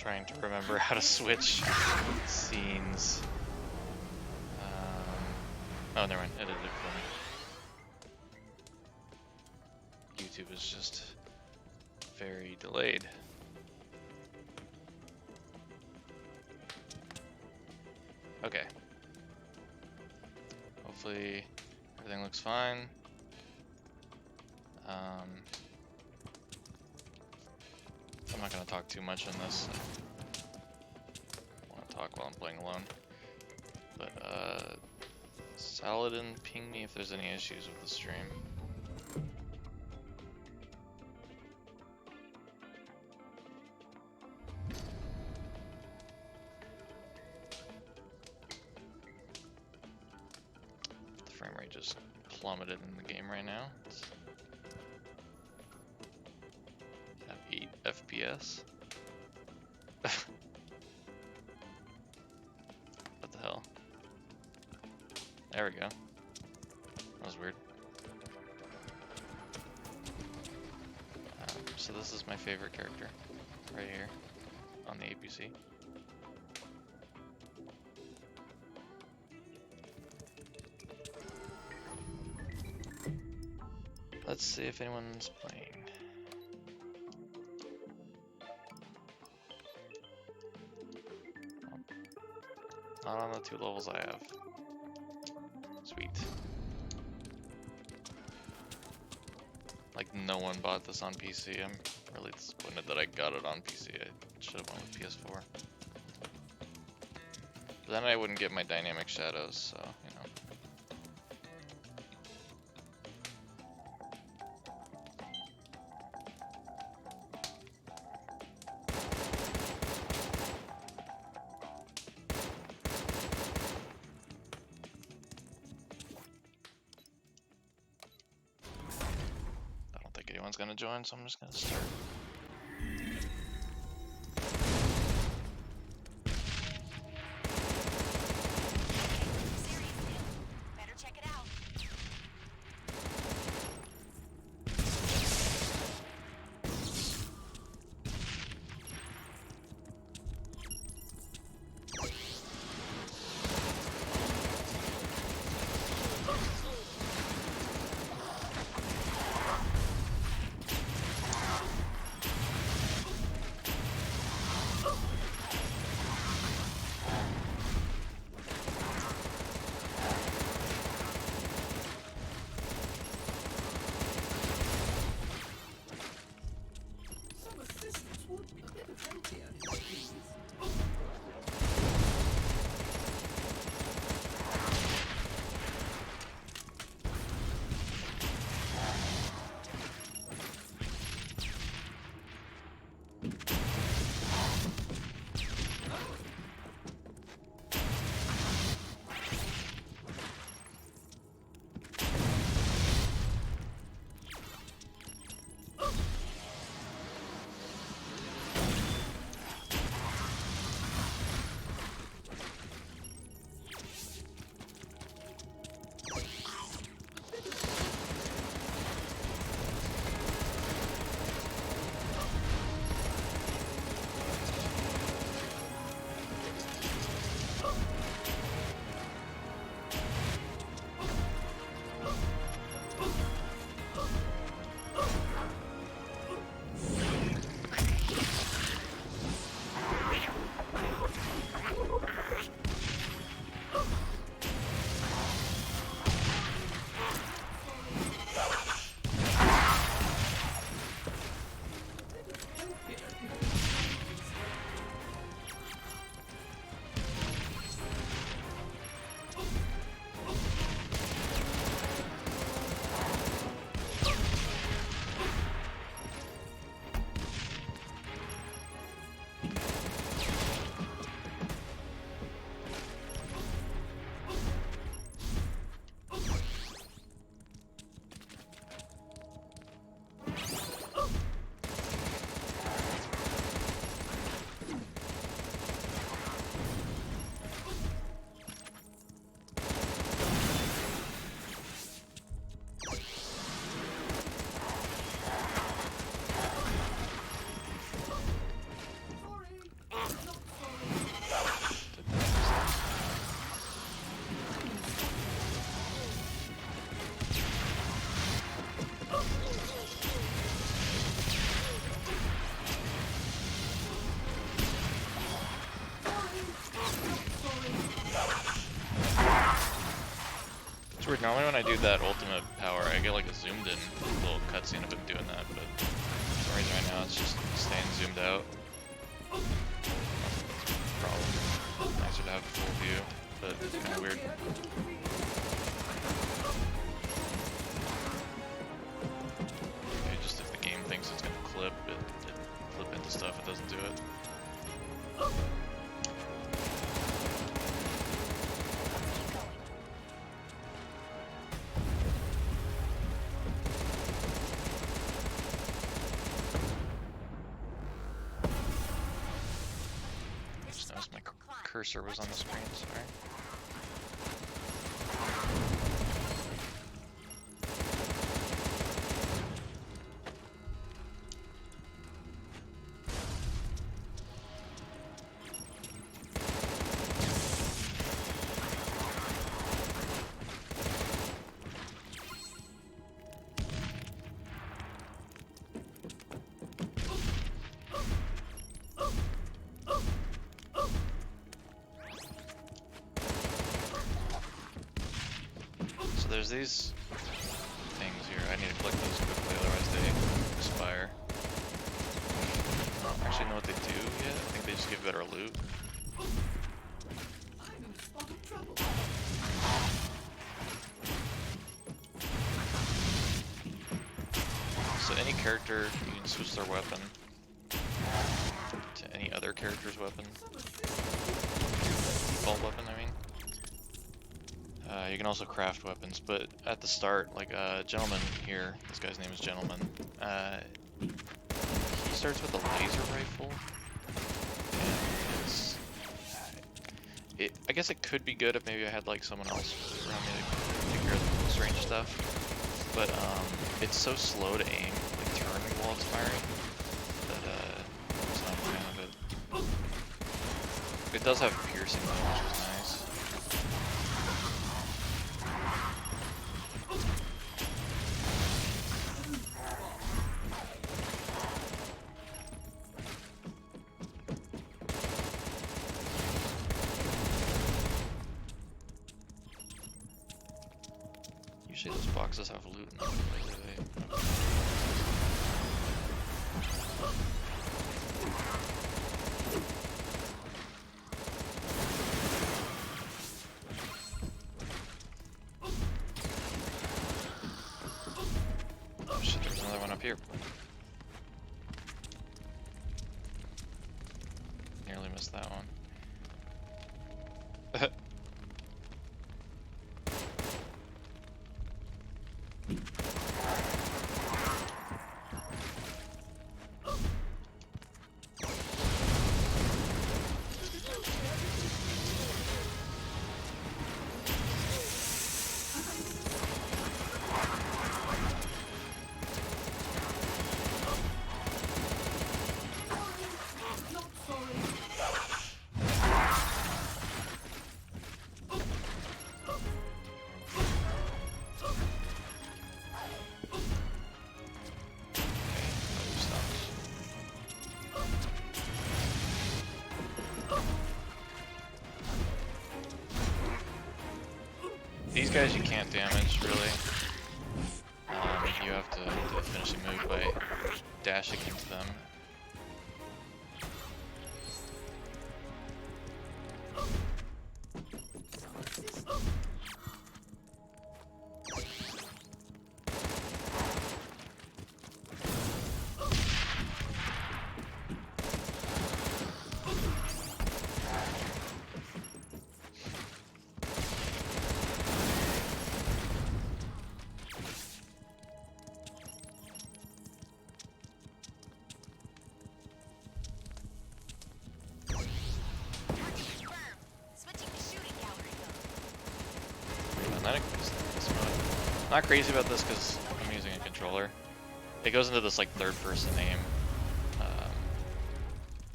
trying to remember how to switch scenes. Oh, never mind. It did it for me. YouTube is just very delayed. Okay. Hopefully everything looks fine. I'm not going to talk too much on this. I want to talk while I'm playing alone. But, Saladin, ping me if there's any issues with the stream. The frame rate just plummeted in the game right now. It's at 8 FPS. What the hell? There we go. That was weird. So this is my favorite character, right here, on the APC. Let's see if anyone's playing. Not on the 2 levels I have. Sweet. Like, no one bought this on PC. I'm really disappointed that I got it on PC. I should have went with PS4. But then I wouldn't get my dynamic shadows, so, you know. Anyone's gonna join, so I'm just gonna start. Better check it out. It's weird, normally when I do that ultimate power, I get like a zoomed in little cutscene of him doing that, but for some reason right now it's just staying zoomed out. Problem. Nicer to have a full view, but it's kind of weird. Okay, just if the game thinks it's gonna clip, it clip into stuff, it doesn't do it. Just noticed my cursor was on the screen, sorry. There's these things here. I need to collect those quickly, otherwise they expire. I don't actually know what they do yet. I think they just give better loot. So any character, you can switch their weapon to any other character's weapon. Default weapon, I mean. You can also craft weapons, but at the start, like Gentleman here, this guy's name is Gentleman, he starts with a laser rifle, and I guess it could be good if maybe I had like someone else around me to take care of the close range stuff, but it's so slow to aim, like turning while it's firing, that I'm just not a fan of it. It does have piercing though, which is nice. Usually those boxes have loot in them, like, do they? Okay. Oh shit, there's another one up here. Nearly missed that one. These guys you can't damage, really. You have to do the finishing move by dashing into them. Not crazy about this because I'm using a controller. It goes into this like third-person aim.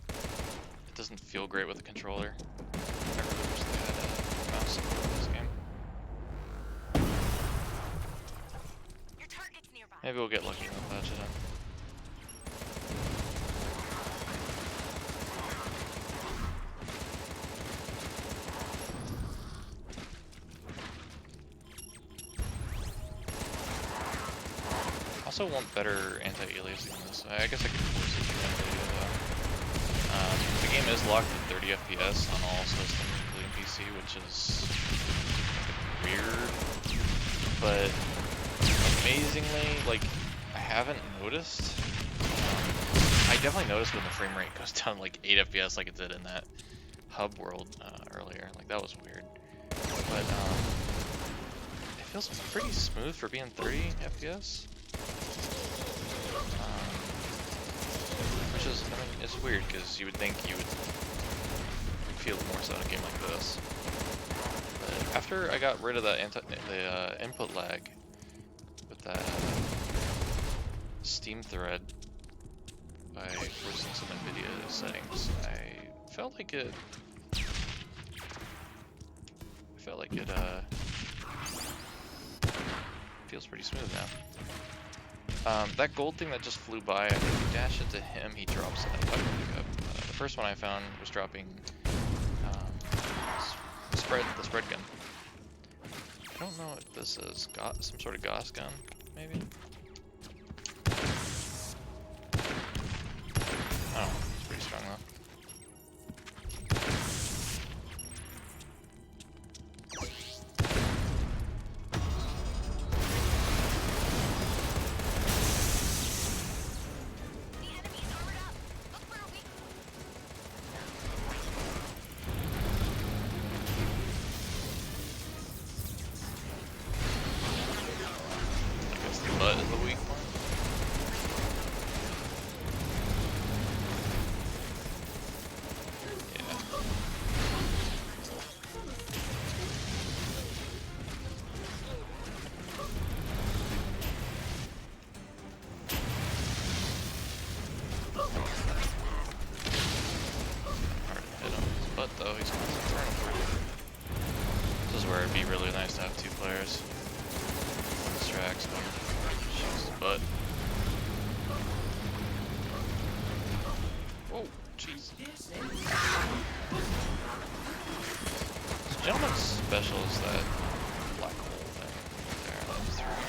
It doesn't feel great with a controller. I really wish they had a mouse support in this game. Your target's nearby. Maybe we'll get lucky and patch it in. also want better anti-aliasing in this. I guess I could force it to that video though. The game is locked at 30 FPS on all systems, including PC, which is weird. But amazingly, like, I haven't noticed. I definitely noticed when the frame rate goes down like 8 FPS like it did in that hub world earlier. Like, that was weird. But it feels pretty smooth for being 30 FPS. Which is, I mean, it's weird because you would think you would feel it more so in a game like this. But after I got rid of that input lag with that Steam thread by forcing some NVIDIA settings, I felt like it feels pretty smooth now. That gold thing that just flew by, if you dash into him, he drops it. The first one I found was dropping the spread gun. I don't know if this is some sort of Gauss gun, maybe? Oh, it's pretty strong though. Butt is the weak one. Yeah. Hard to hit him with his butt though, he's constantly throwing through. This is where it'd be really nice to have two players. One distracts, one shoots his butt. Whoa, jeez. This gentleman's special is that black hole thing right there. That's through.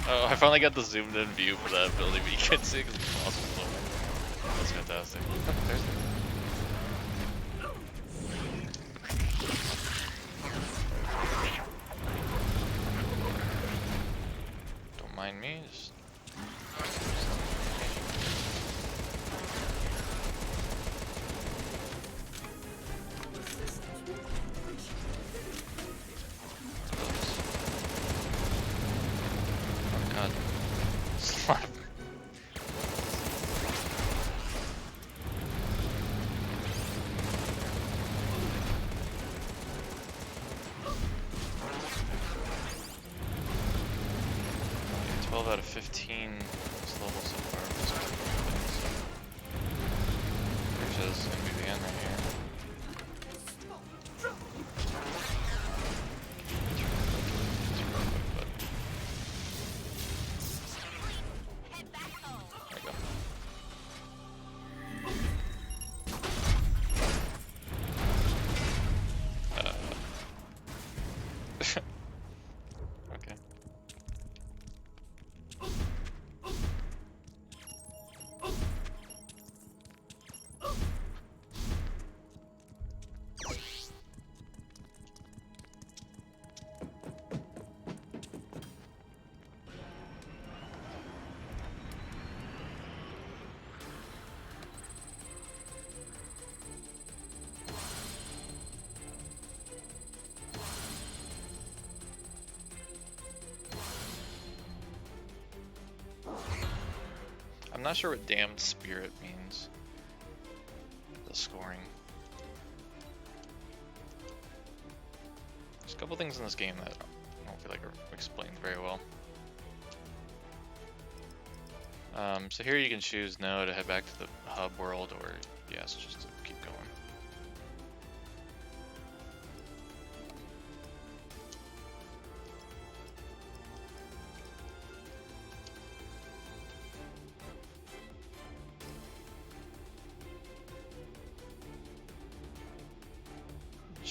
Oh, I finally got the zoomed in view for that ability, but you can't see it because it's awesome. That's fantastic. There's the... Don't mind me, just... Oh god. It's a lot of... Yeah, 12 out of 15 this level so far. Which is gonna be the end right here. Head back home. There we go. Okay. I'm not sure what damned spirit means. The scoring. There's a couple things in this game that I don't feel like are explained very well. So here you can choose no to head back to the hub world, or yes, just to keep going.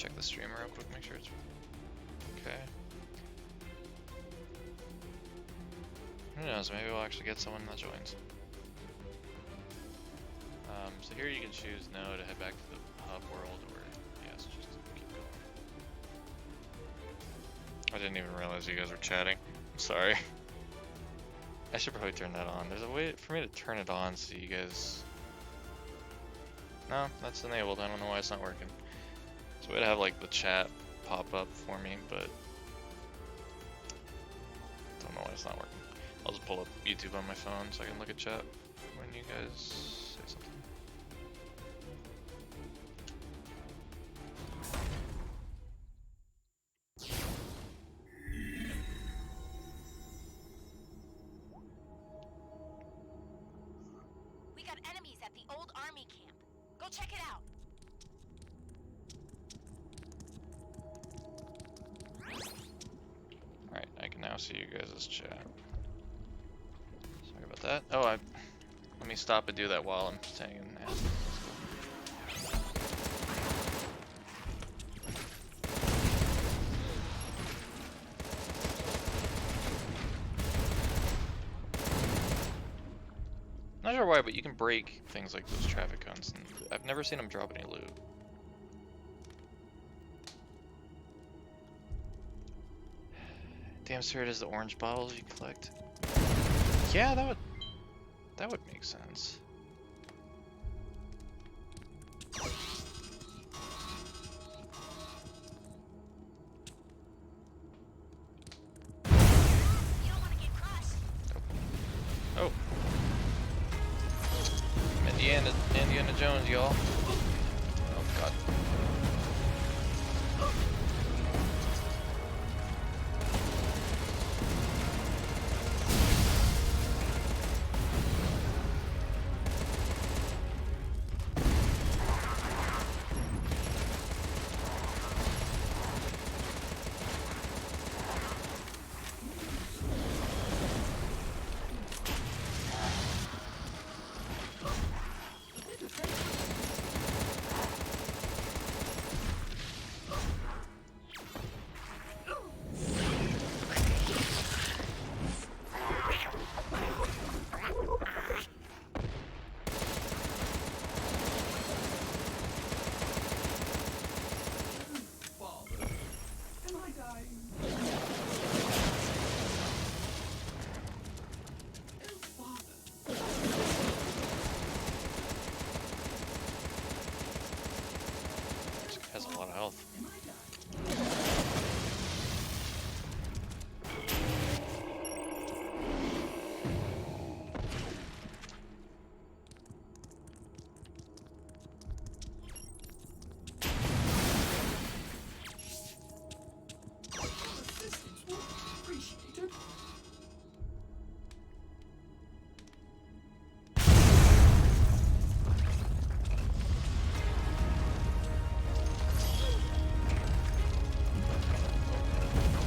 check the streamer real quick, make sure it's okay. Who knows, maybe we'll actually get someone that joins. So here you can choose no to head back to the hub world, or yes, just keep going. I didn't even realize you guys were chatting. I'm sorry. I should probably turn that on. There's a way for me to turn it on so you guys... No, that's enabled. I don't know why it's not working. There's a way to have like the chat pop up for me, but don't know why it's not working. I'll just pull up YouTube on my phone so I can look at chat when you guys say something. We got enemies at the old army camp. Go check it out. Alright, I can now see you guys' chat. Sorry about that. Oh, let me stop and do that while I'm staying in there. Not sure why, but you can break things like those traffic cones, and I've never seen them drop any loot. Damn sir, it is the orange bottles you collect. Yeah, that would make sense. You don't want to get crushed. Oh. Indiana Jones, y'all. Oh god. Has a lot of health.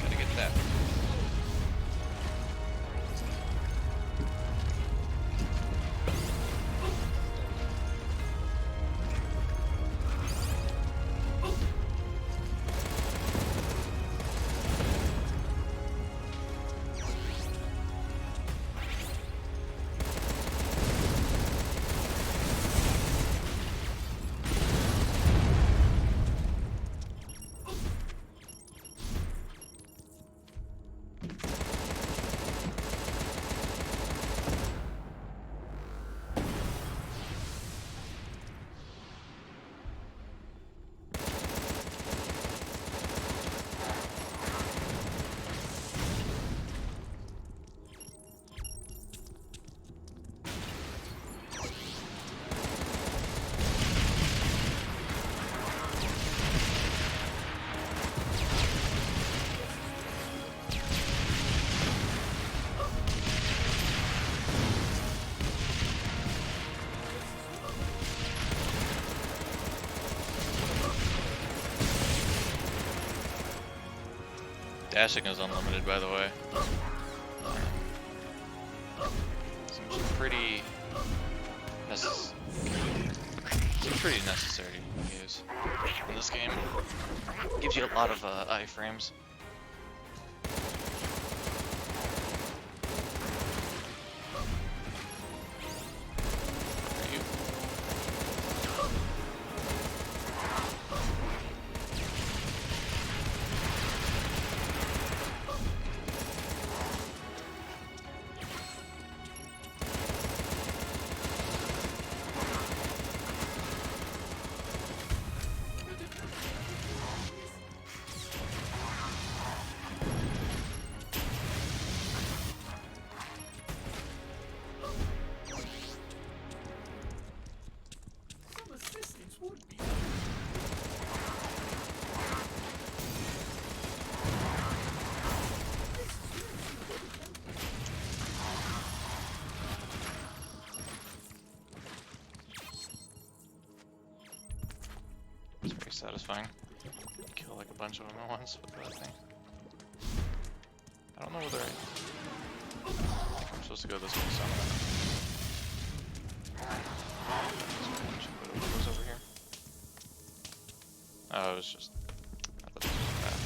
Gotta get that. Dashing is unlimited, by the way. Seems pretty pretty necessary to use in this game. Gives you a lot of iframes. It's pretty satisfying. Kill like a bunch of them at once with that thing. I don't know whether I'm supposed to go this way somehow. What was over here? Oh, it was just. I thought this was a path.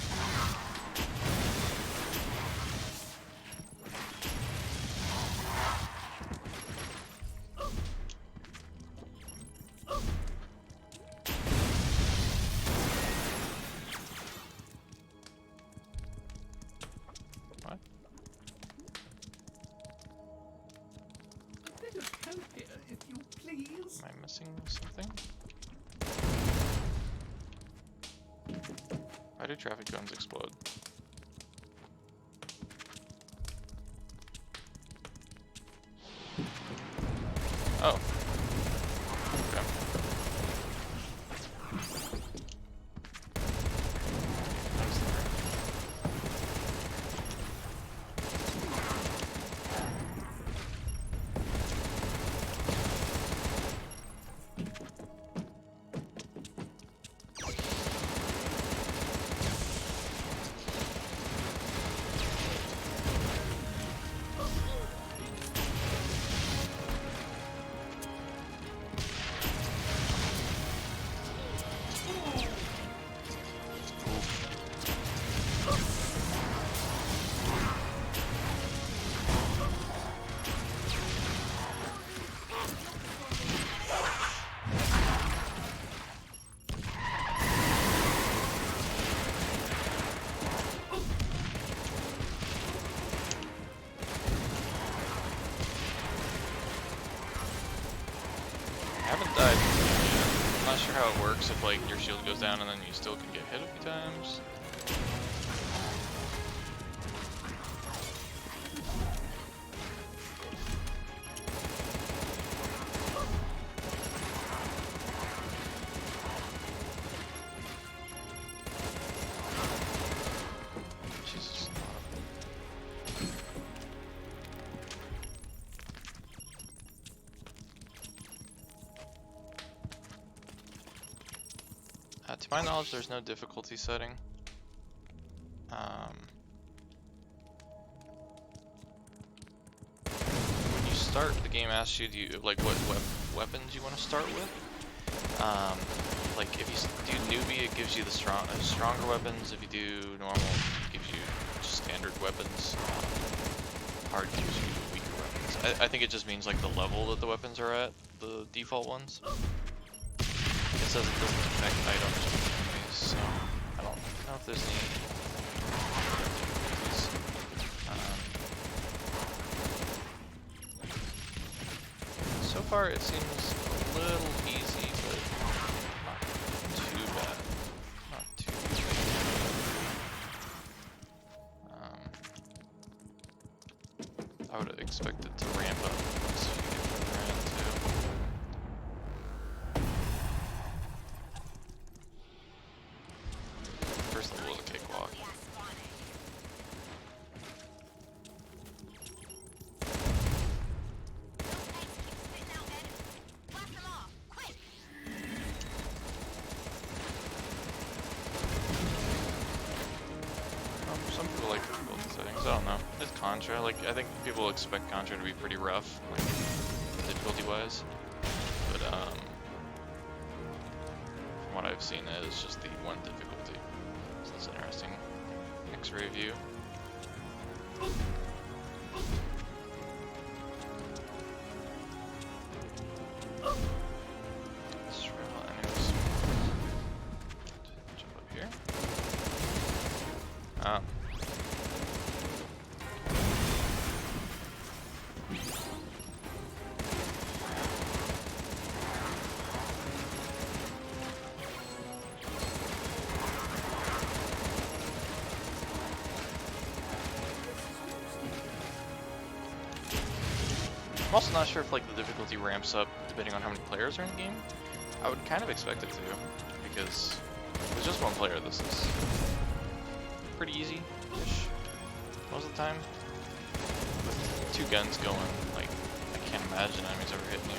Am I missing something? Why do traffic guns explode? Oh. Okay. I haven't died. I'm not sure how it works if like your shield goes down and then you still can get hit a few times. Jesus. To my knowledge, there's no difficulty setting. When you start, the game asks you like what weapons you want to start with. Like if you do newbie, it gives you the stronger weapons. If you do normal, it gives you just standard weapons. Hard gives you weaker weapons. I think it just means like the level that the weapons are at, the default ones. It says it doesn't affect items or enemies, so I don't know if there's any difficulties. So far it seems a little easy, but not too bad. Not too bad. I would have expected to ramp up once you get further in too. First level was a cakewalk. Some people like difficulty settings, I don't know. It's Contra, like I think people expect Contra to be pretty rough, like difficulty wise. But I've seen it is just the one difficulty. So that's interesting. X-ray view. Survival enemies. Jump up here. Ah. I'm also not sure if like the difficulty ramps up depending on how many players are in the game. I would kind of expect it to, because with just one player this is pretty easy-ish most of the time. With two guns going, like, I can't imagine enemies ever hitting you.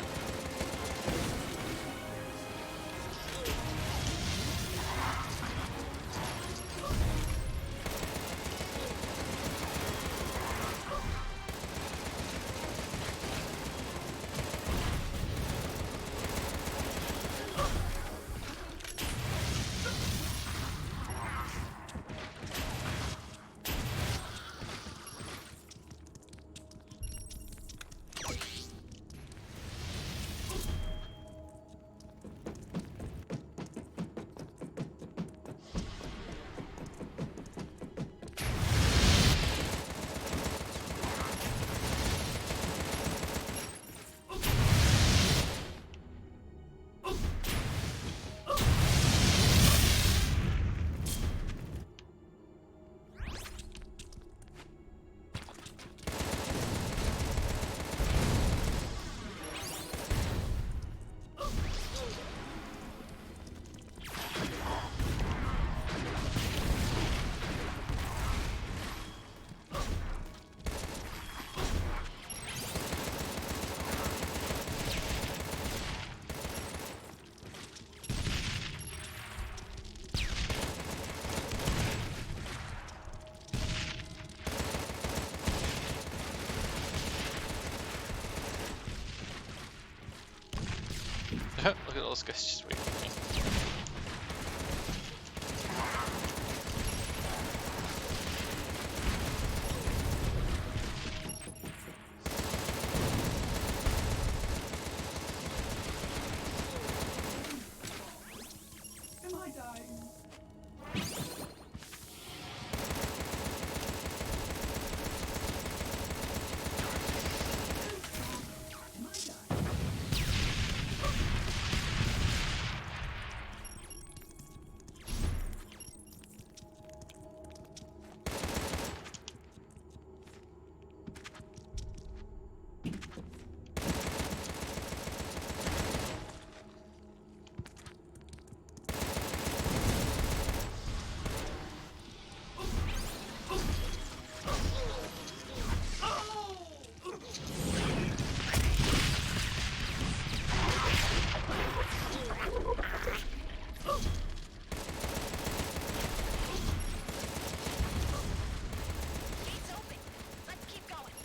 Look at all those guys just waiting for me. Am I dying? Gate's open. Let's keep going.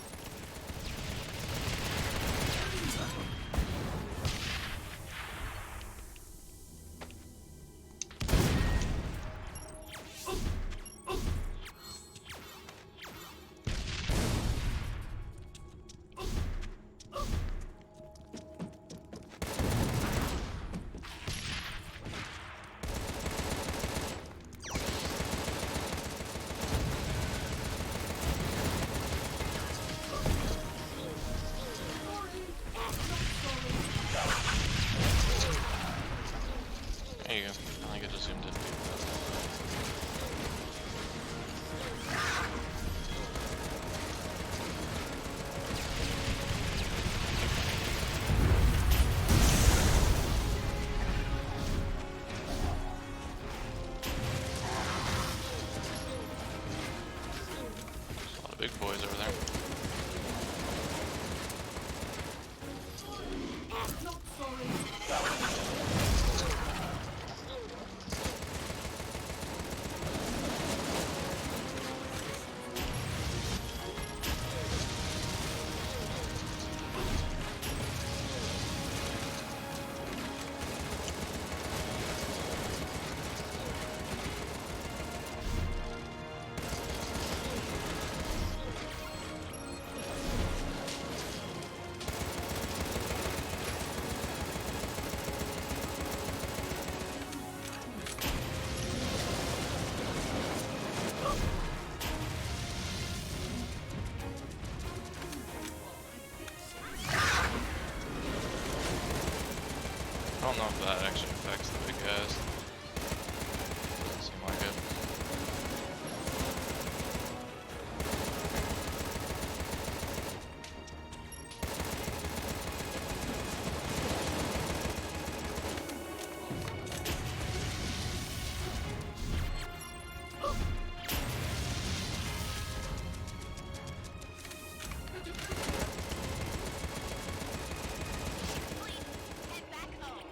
There you go. I think I just zoomed in. There's a lot of big boys over there. Not sorry. don't know if that actually affects the big guys. Doesn't seem like it. Head back home.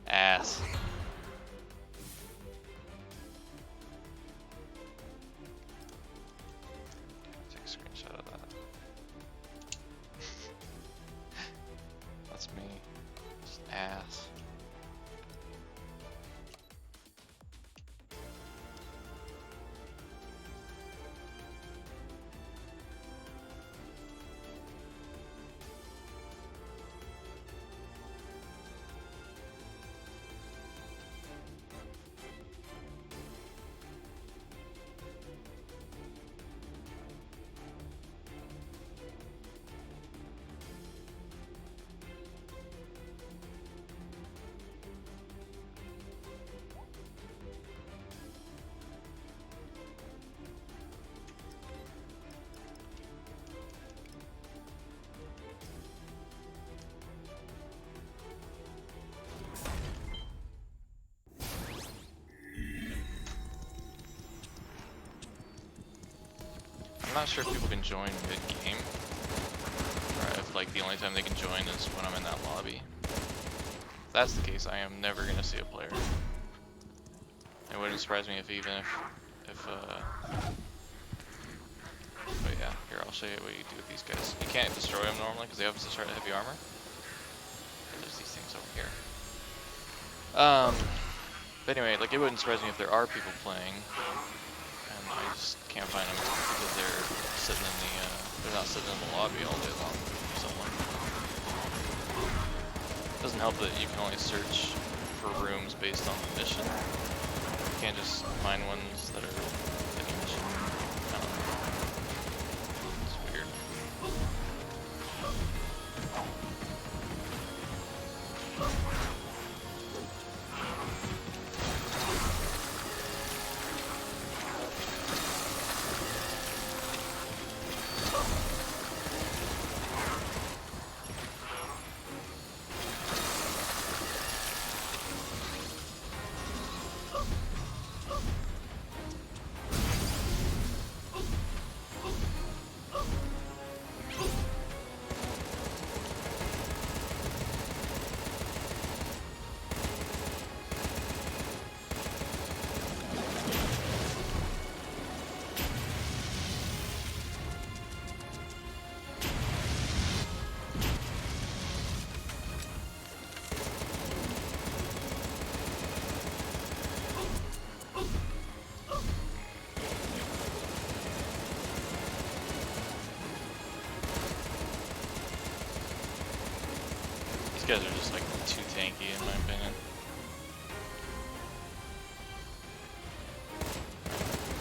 Ass. Take a screenshot of that. That's me. Just ass. I'm not sure if people can join mid-game, or if like the only time they can join is when I'm in that lobby. If that's the case, I am never gonna see a player. It wouldn't surprise me if but yeah, here I'll show you what you do with these guys. You can't destroy them normally because they have such heavy armor. There's these things over here. But anyway, like it wouldn't surprise me if there are people playing, and I just can't find them because they're sitting in the they're not sitting in the lobby all day long for someone. Doesn't help that you can only search for rooms based on the mission. You can't just find ones that are any mission. It's weird. These guys are just like too tanky in my opinion.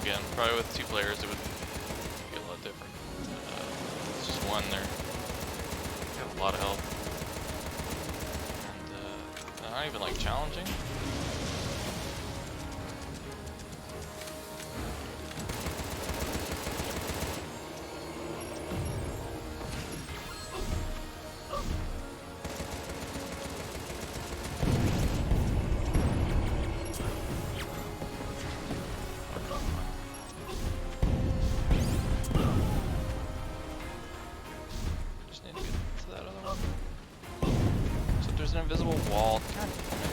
Again, probably with 2 players it would be a lot different. It's just one, they have a lot of health. And they're not even like challenging. There's an invisible wall. God damn it.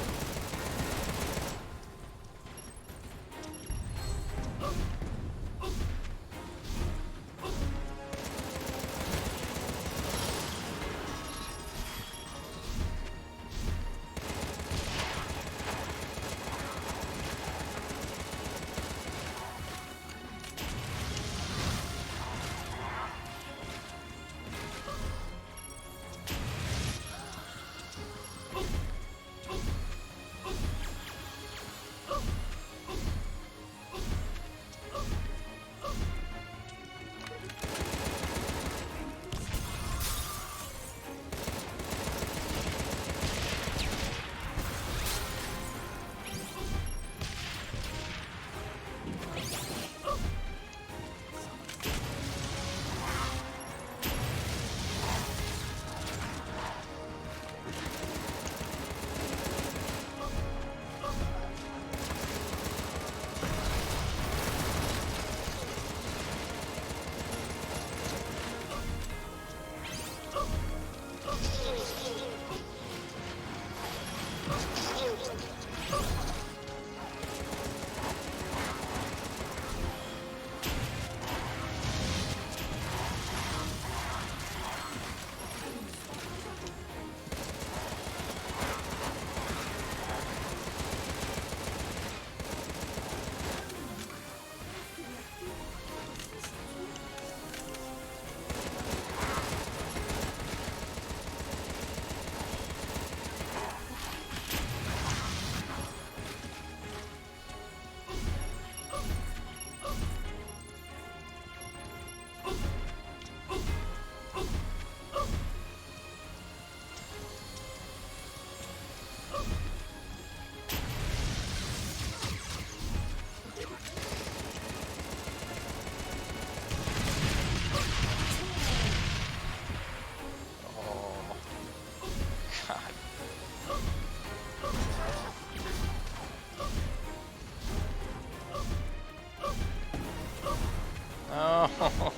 No!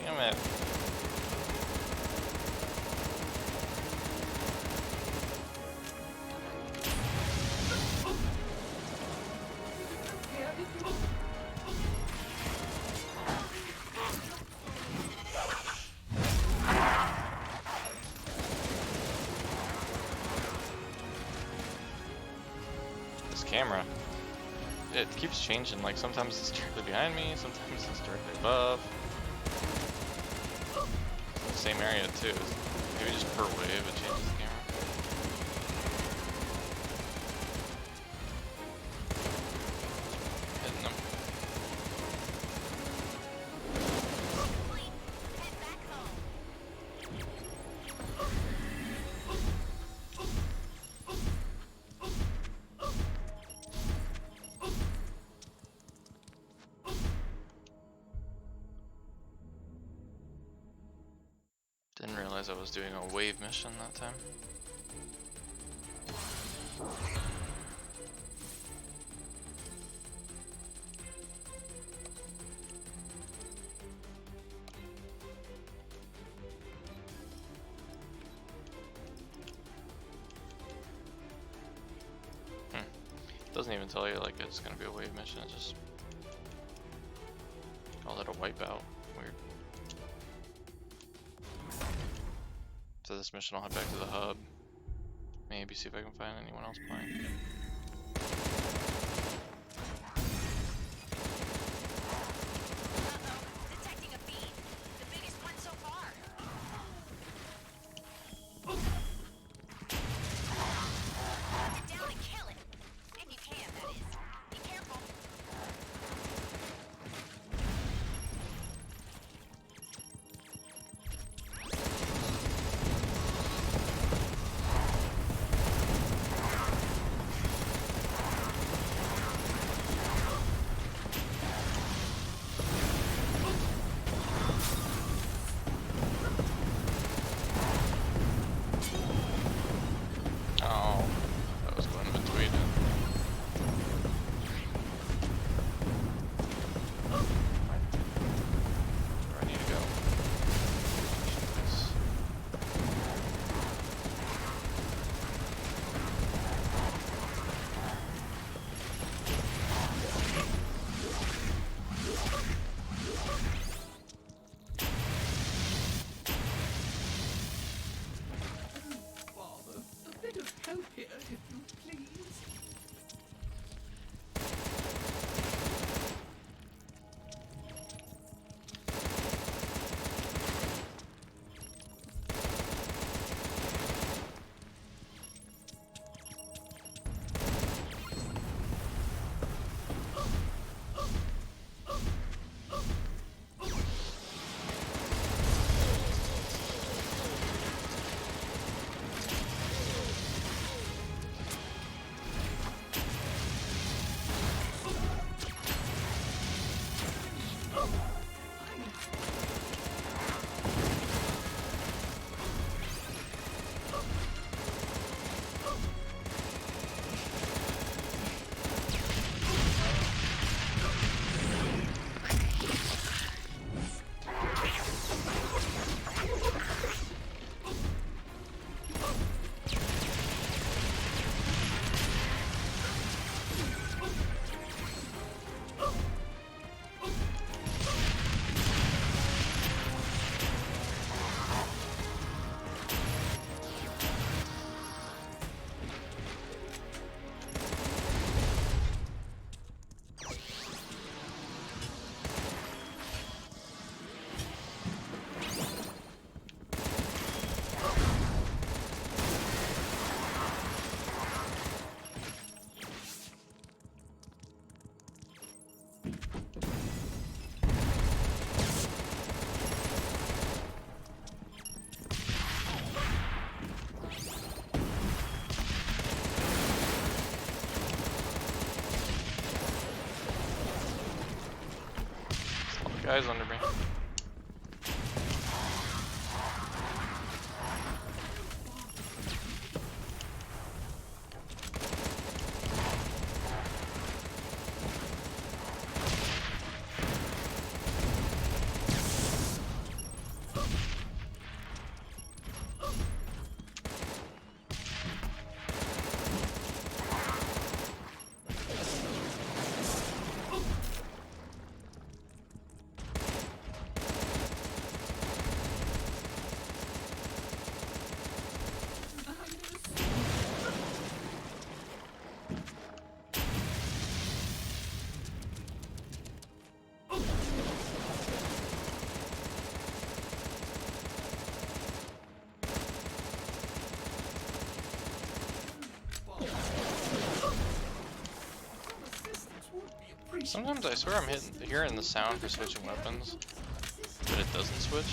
Damn it. This camera. It keeps changing, like sometimes it's directly behind me, sometimes it's directly above. It's in the same area too. Maybe just per wave it changes the camera. Hitting them. Please, head back home. Didn't realize I was doing a wave mission that time. Doesn't even tell you like it's gonna be a wave mission, it just call it a wipeout. Weird. So this mission I'll head back to the hub. Maybe see if I can find anyone else playing. Detecting a beam. The biggest one so far. Get down and kill it. If you can, that is. Be careful. Oh, that was going in between it. Where I need to go. Father, a bit of help here, if you please. Guys under me. Sometimes I swear I'm hearing the sound for switching weapons, but it doesn't switch.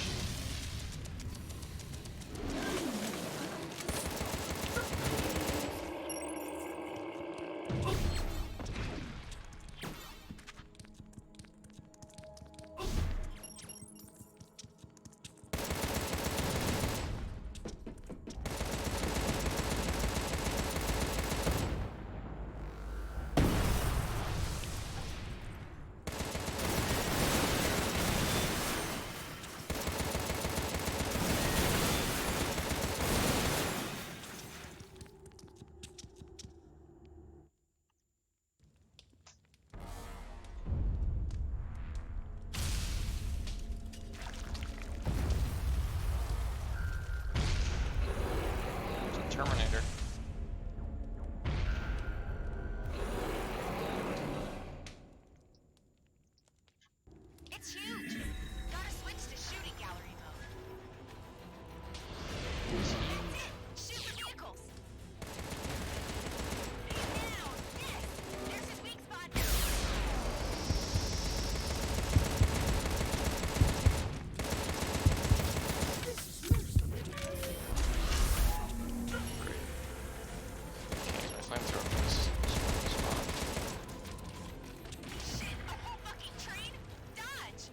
Terminator. It's huge. Gotta switch to shooting gallery mode. That's it. Shoot the vehicles. Now, this. There's his weak spot. Change my flamethrower for this spot. Shit, a whole fucking train. Dodge.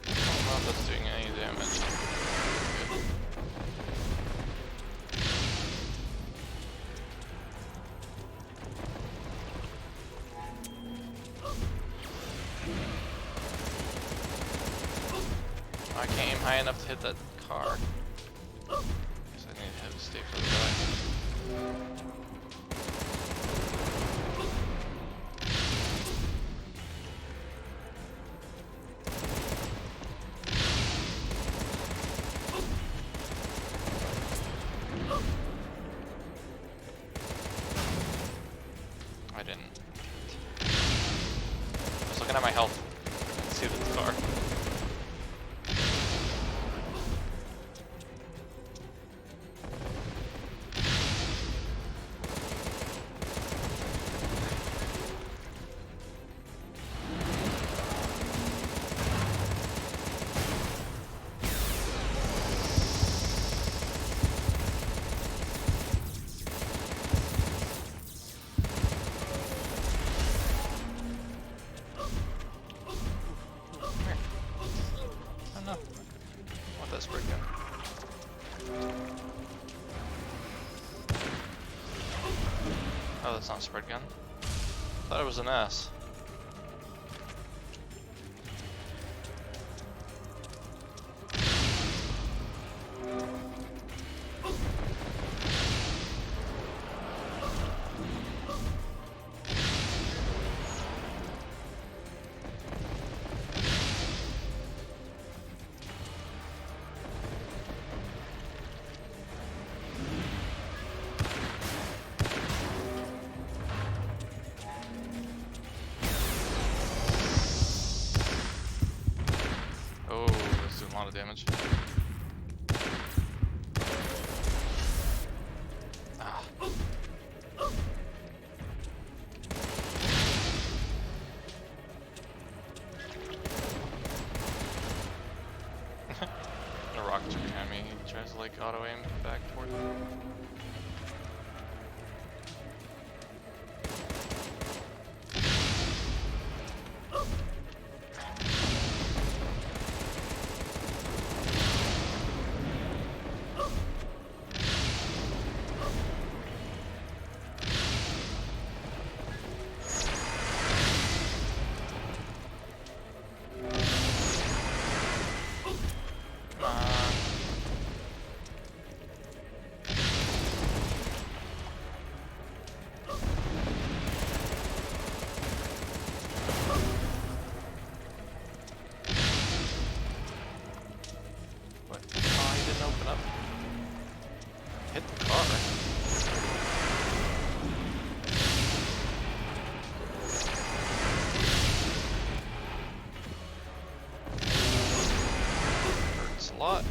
I don't know if that's doing any damage. Good. I can't aim high enough to hit that car. Guess I need to have a stay for the back. I didn't. I was looking at my health. I didn't see the car. Oh, that's not a spread gun. Thought it was an S. Oh, that's doing a lot of damage. Ah. The rockets are behind me. He tries to like auto aim back toward me. What? Oh, he didn't open up. Hit the car. Thanks a lot.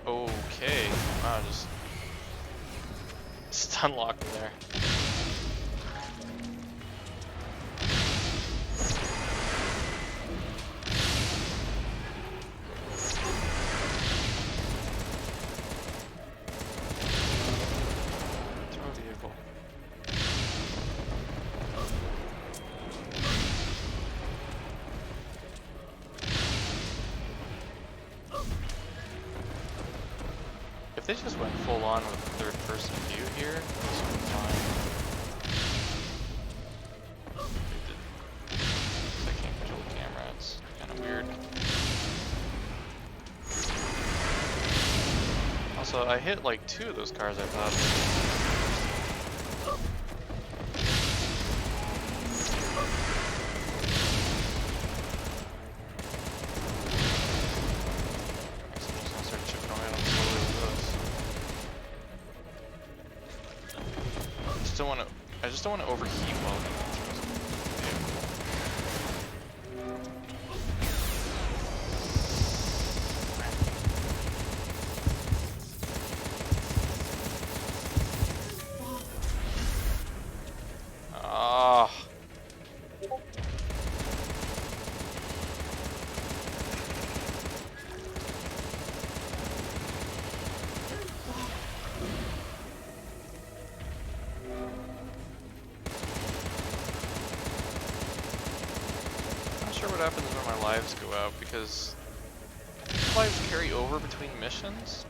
Okay, wow, just stun locked me there. Throw a vehicle. If they just went full on with third person view here, this would be fine. They didn't. So I can't control the camera, it's kinda weird. Also, I hit like 2 of those cars, I thought. I just don't want to overheat while I'm what happens when my lives go out, because lives carry over between missions.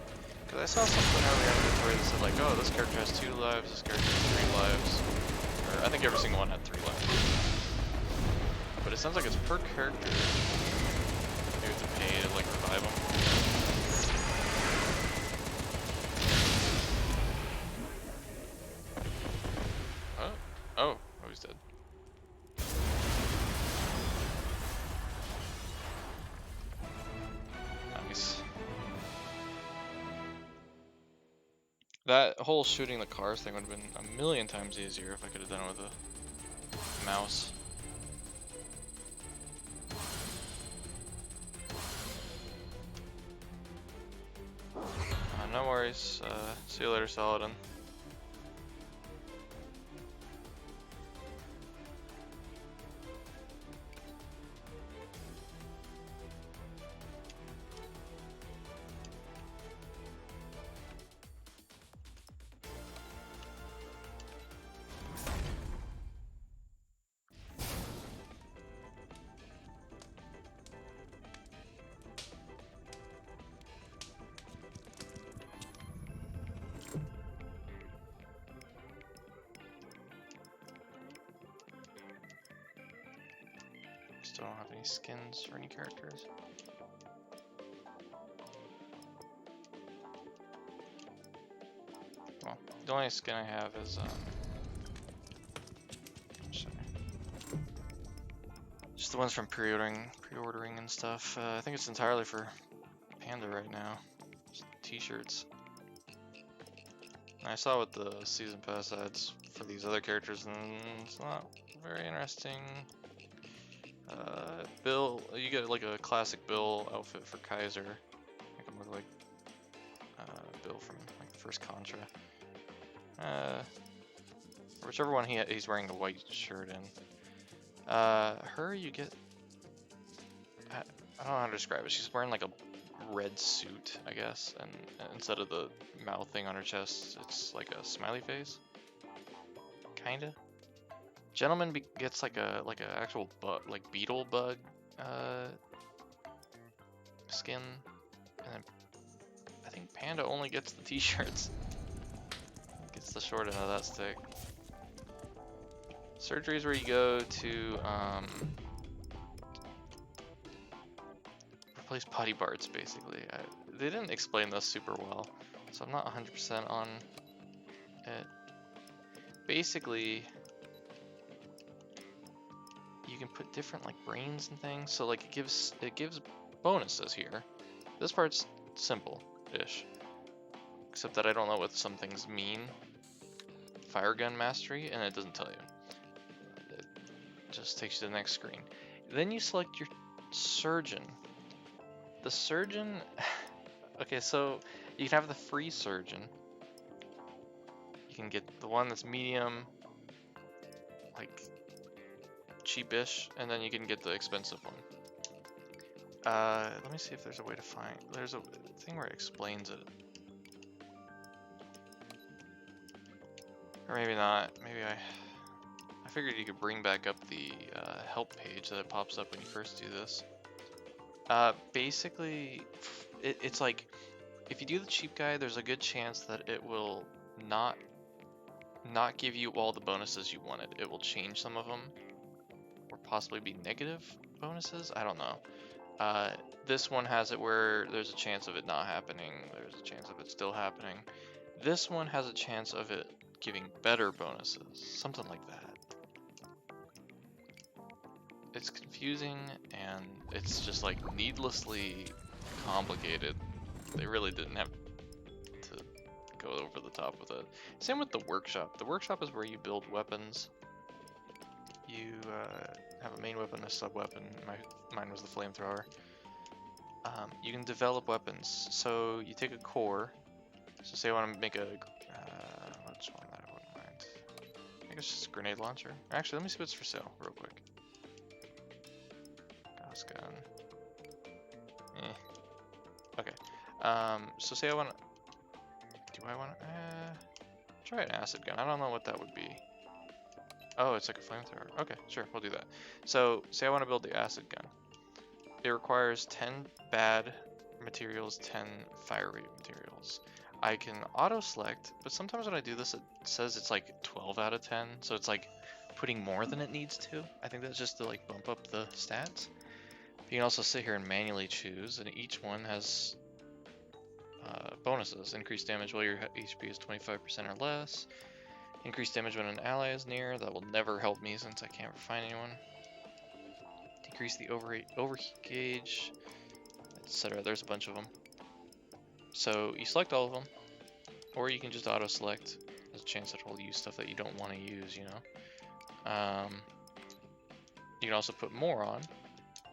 Because I saw something earlier in the tutorial that said like, oh, this character has 2 lives, this character has 3 lives, or I think every single one had 3 lives. But it sounds like it's per character. You have to pay to like revive them. Oh, he's dead. Nice. That whole shooting the cars thing would have been a million times easier if I could have done it with a mouse. No worries. See you later, Saladin. Still don't have any skins for any characters. Well, the only skin I have is just the ones from pre-ordering and stuff. I think it's entirely for Panda right now. T-shirts. I saw what the season pass ads for these other characters, and it's not very interesting. Bill, you get like a classic Bill outfit for Kaiser. Make him look like Bill from like the first Contra. Whichever one he's wearing the white shirt in. Her you get. I don't know how to describe it. She's wearing like a red suit, I guess, and instead of the mouth thing on her chest, it's like a smiley face. Kinda. Gentleman gets like a actual like beetle bug skin, and then I think Panda only gets the t-shirts. Gets the short end of that stick. Surgery is where you go to replace body parts, basically. They didn't explain this super well, so I'm not 100% on it. Basically, you can put different like brains and things, so like it gives bonuses here. This part's simple-ish. except that I don't know what some things mean. Fire gun mastery, and it doesn't tell you. It just takes you to the next screen. Then you select your surgeon. The surgeon, okay, so you can have the free surgeon. You can get the one that's medium, like cheapish, and then you can get the expensive one. Let me see if there's a way to find. There's a thing where it explains it, or maybe not. Maybe I figured you could bring back up the help page that pops up when you first do this. Basically, it's like if you do the cheap guy, there's a good chance that it will not give you all the bonuses you wanted. It will change some of them, or possibly be negative bonuses. I don't know. This one has it where there's a chance of it not happening. There's a chance of it still happening. This one has a chance of it giving better bonuses, something like that. It's confusing, and it's just like needlessly complicated. They really didn't have to go over the top with it. Same with the workshop. The workshop is where you build weapons. You have a main weapon, a sub weapon. Mine was the flamethrower. You can develop weapons. So you take a core. So say I want to make a which one that I wouldn't mind. I think it's just a grenade launcher. Actually, let me see what's for sale real quick. Gas gun. Okay. So say I want to. Do I want to? Try an acid gun. I don't know what that would be. Oh, it's like a flamethrower. Okay, sure, we'll do that. So, say I want to build the acid gun. It requires 10 bad materials, 10 fiery materials. I can auto-select, but sometimes when I do this, it says it's like 12 out of 10, so it's like putting more than it needs to. I think that's just to like bump up the stats. You can also sit here and manually choose, and each one has bonuses. Increased damage while your HP is 25% or less. Increased damage when an ally is near. That will never help me since I can't find anyone. Decrease the overheat gauge, etc. There's a bunch of them. So you select all of them, or you can just auto-select. There's a chance that it'll use stuff that you don't want to use, you know. You can also put more on,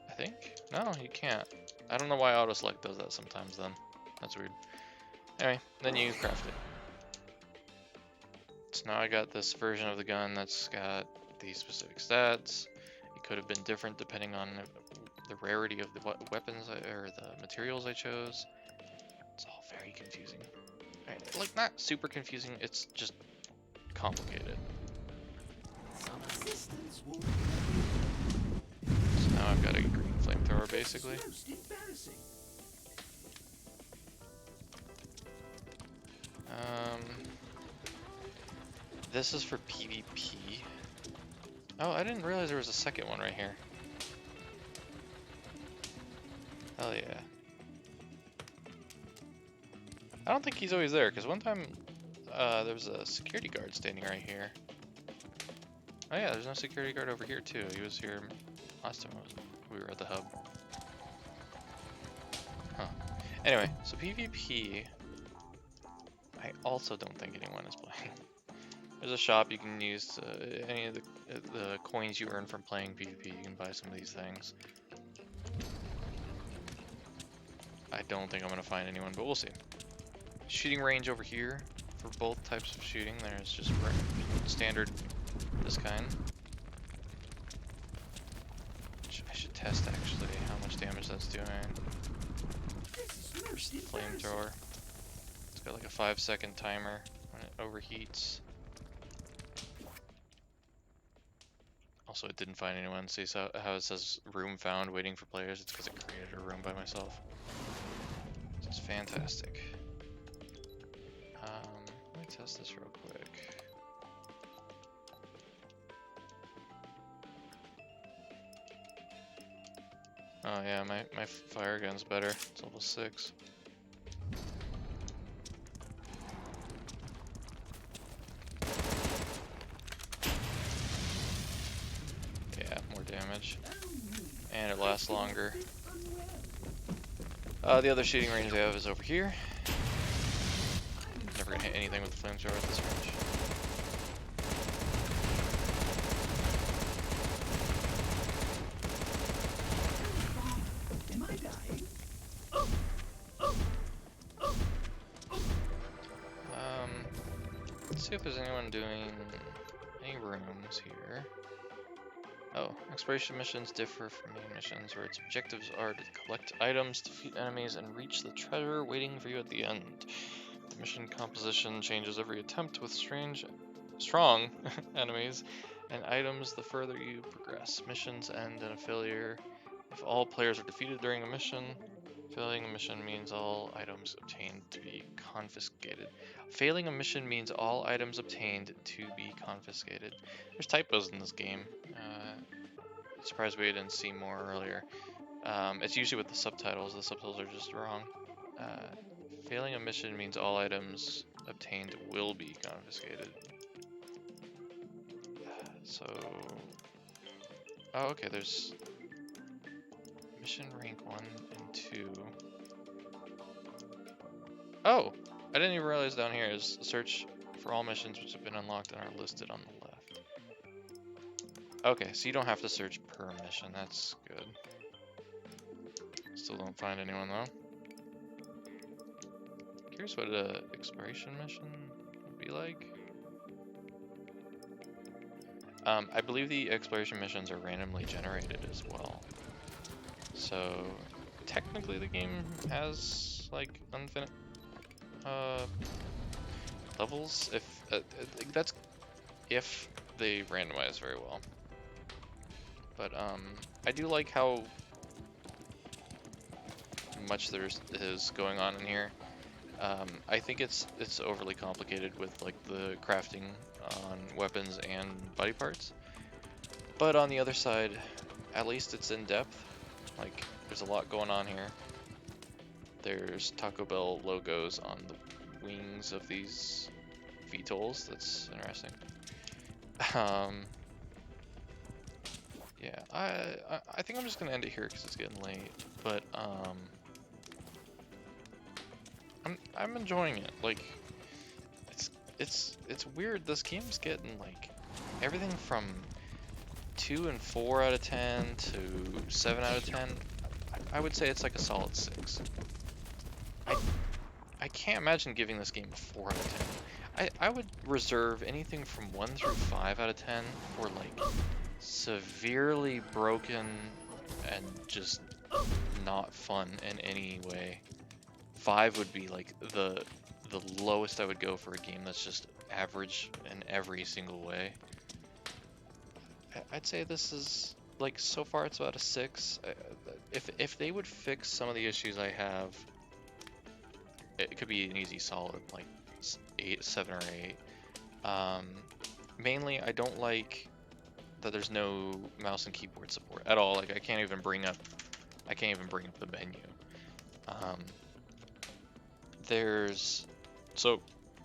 I think. No, you can't. I don't know why auto-select does that sometimes then. That's weird. Anyway, then you craft it. So now I got this version of the gun that's got these specific stats. It could have been different depending on the rarity of the weapons or the materials I chose. It's all very confusing. Right, like not super confusing, it's just complicated. So now I've got a green flamethrower basically. This is for PvP. Oh, I didn't realize there was a second one right here. Hell yeah. I don't think he's always there, because one time there was a security guard standing right here. Oh yeah, there's no security guard over here too. He was here last time we were at the hub. Huh. Anyway, so PvP, I also don't think anyone is playing. There's a shop you can use any of the coins you earn from playing PvP. You can buy some of these things. I don't think I'm going to find anyone, but we'll see. Shooting range over here for both types of shooting. There's just standard, this kind. I should test actually how much damage that's doing. Flamethrower. It's got like a 5-second timer when it overheats. Also, it didn't find anyone. See how it says room found waiting for players? It's because it created a room by myself. It's fantastic. Let me test this real quick. Oh yeah, my fire gun's better. It's level 6. Damage, and it lasts longer. The other shooting range I have is over here. gonna hit anything with the flamethrower at this range. Am I dying? Let's see if there's anyone doing any rooms here. Oh, exploration missions differ from main missions, where its objectives are to collect items, defeat enemies, and reach the treasure waiting for you at the end. The mission composition changes every attempt with strong enemies and items the further you progress. Missions end in a failure if all players are defeated during a mission. Failing a mission means all items obtained to be confiscated. Failing a mission means all items obtained to be confiscated. There's typos in this game. Surprised we didn't see more earlier. It's usually with the subtitles. The subtitles are just wrong. Failing a mission means all items obtained will be confiscated. So... Oh, okay, there's... Mission rank 1 and 2. Oh! I didn't even realize down here is search for all missions which have been unlocked and are listed on the left. Okay, so you don't have to search per mission, that's good. Still don't find anyone though. Curious what an exploration mission would be like. I believe the exploration missions are randomly generated as well. So technically the game has like infinite levels if that's if they randomize very well. But I do like how much there is going on in here. I think it's overly complicated with like the crafting on weapons and body parts. But on the other side, at least it's in depth. Like there's a lot going on here. There's Taco Bell logos on the wings of these VTOLs. That's interesting. Yeah, I think I'm just gonna end it here because it's getting late. But I'm enjoying it. Like it's weird. This game's getting like everything from 2 and 4 out of 10 to 7 out of 10. I would say it's like a solid 6. I can't imagine giving this game a 4 out of 10. I would reserve anything from 1 through 5 out of 10 for like severely broken and just not fun in any way. 5 would be like the lowest I would go for a game that's just average in every single way. I'd say this is like so far it's about a 6. If they would fix some of the issues I have, it could be an easy solid like 7 or 8. Mainly I don't like that there's no mouse and keyboard support at all. Like I can't even bring up the menu.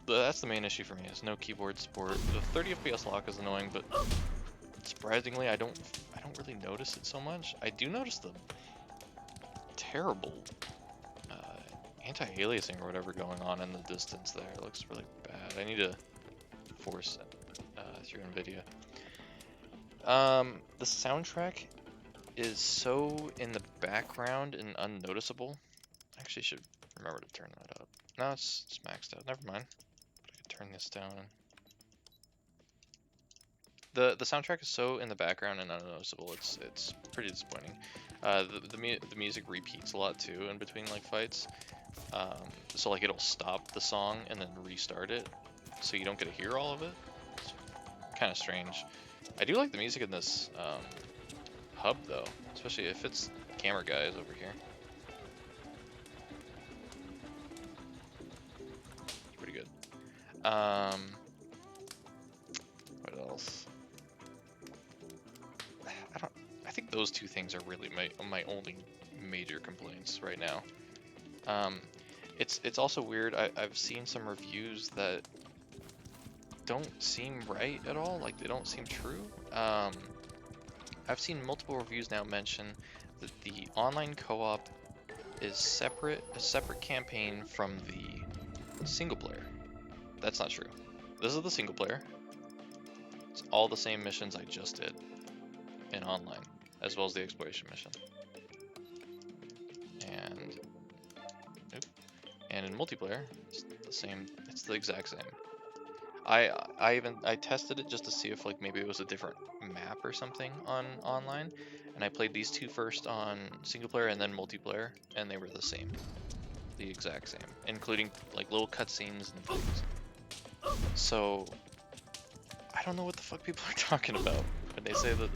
That's the main issue for me, is no keyboard support. The 30 FPS lock is annoying, but surprisingly I don't really notice it so much. I do notice the terrible anti-aliasing or whatever going on in the distance there. It looks really bad. I need to force it through NVIDIA. The soundtrack is so in the background and unnoticeable. I actually should remember to turn that up. No, it's maxed out. Never mind. But I could turn this down. The soundtrack is so in the background and unnoticeable. It's pretty disappointing. The music repeats a lot too in between like fights. So like it'll stop the song and then restart it, so you don't get to hear all of it. It's kind of strange. I do like the music in this hub though, especially if it's camera guys over here. It's pretty good. What else? I think those two things are really my only major complaints right now. It's also weird. I've seen some reviews that don't seem right at all. Like they don't seem true. I've seen multiple reviews now mention that the online co-op is a separate campaign from the single player. That's not true. This is the single player. It's all the same missions I just did in online, as well as the exploration mission. And and in multiplayer, it's the same. It's the exact same. I tested it just to see if like maybe it was a different map or something on online, and I played these two first on single player and then multiplayer, and they were the same, the exact same, including like little cutscenes and things. So I don't know what the fuck people are talking about when they say that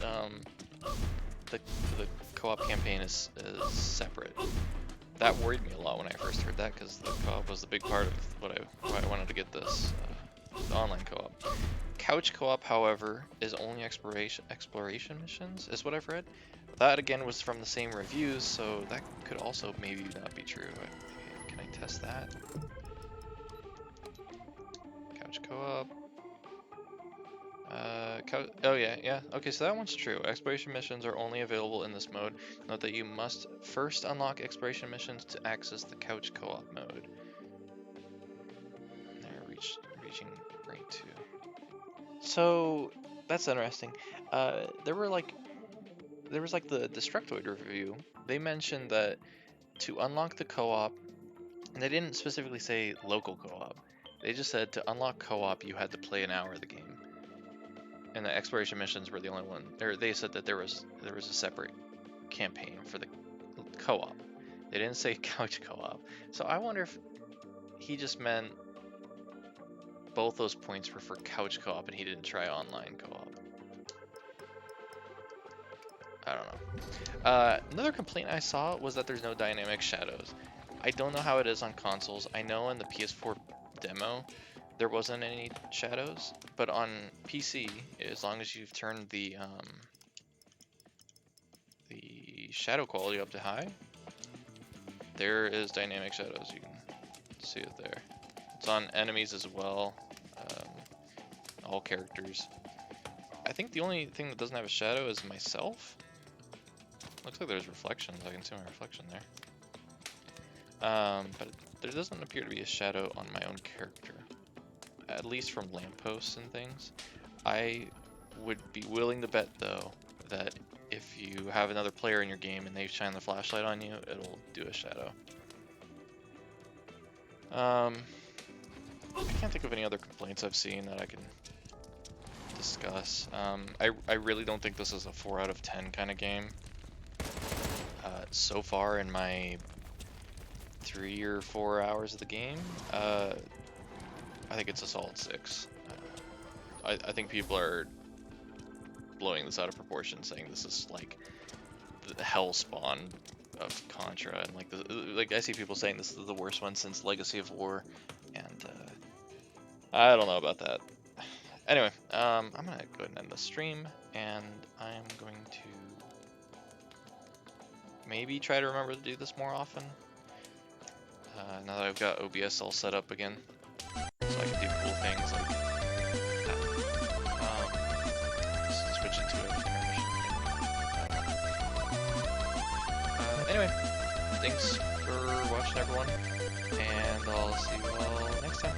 the co-op campaign is separate. That worried me a lot when I first heard that, because the co-op was the big part of why I wanted to get this the online co-op. Couch co-op, however, is only exploration missions, is what I've read. That again was from the same reviews, so that could also maybe not be true. Can I test that? Couch co-op. Oh yeah. Okay, so that one's true. Exploration missions are only available in this mode. Note that you must first unlock exploration missions to access the couch co-op mode. There, reaching rank 2. So that's interesting. There was like the Destructoid review. They mentioned that to unlock the co-op, and they didn't specifically say local co-op. They just said to unlock co-op, you had to play an hour of the game. And the exploration missions were the only one. They said that there was a separate campaign for the co-op. They didn't say couch co-op. So I wonder if he just meant both those points were for couch co-op and he didn't try online co-op. I don't know. Another complaint I saw was that there's no dynamic shadows. I don't know how it is on consoles. I know in the PS4 demo there wasn't any shadows, but on PC, as long as you've turned the shadow quality up to high, there is dynamic shadows. You can see it there. It's on enemies as well, all characters. I think the only thing that doesn't have a shadow is myself. Looks like there's reflections. I can see my reflection there. But there doesn't appear to be a shadow on my own character. At least from lampposts and things. I would be willing to bet, though, that if you have another player in your game and they shine the flashlight on you, it'll do a shadow. I can't think of any other complaints I've seen that I can discuss. I really don't think this is a 4 out of 10 kind of game. So far in my 3 or 4 hours of the game, I think it's a solid 6. I think people are blowing this out of proportion, saying this is like the hell spawn of Contra, and like I see people saying this is the worst one since Legacy of War, and I don't know about that. Anyway, I'm gonna go ahead and end the stream, and I'm going to maybe try to remember to do this more often. Now that I've got OBS all set up again, so I can do cool things like switch it to an intermission. Anyway, thanks for watching, everyone, and I'll see you all next time.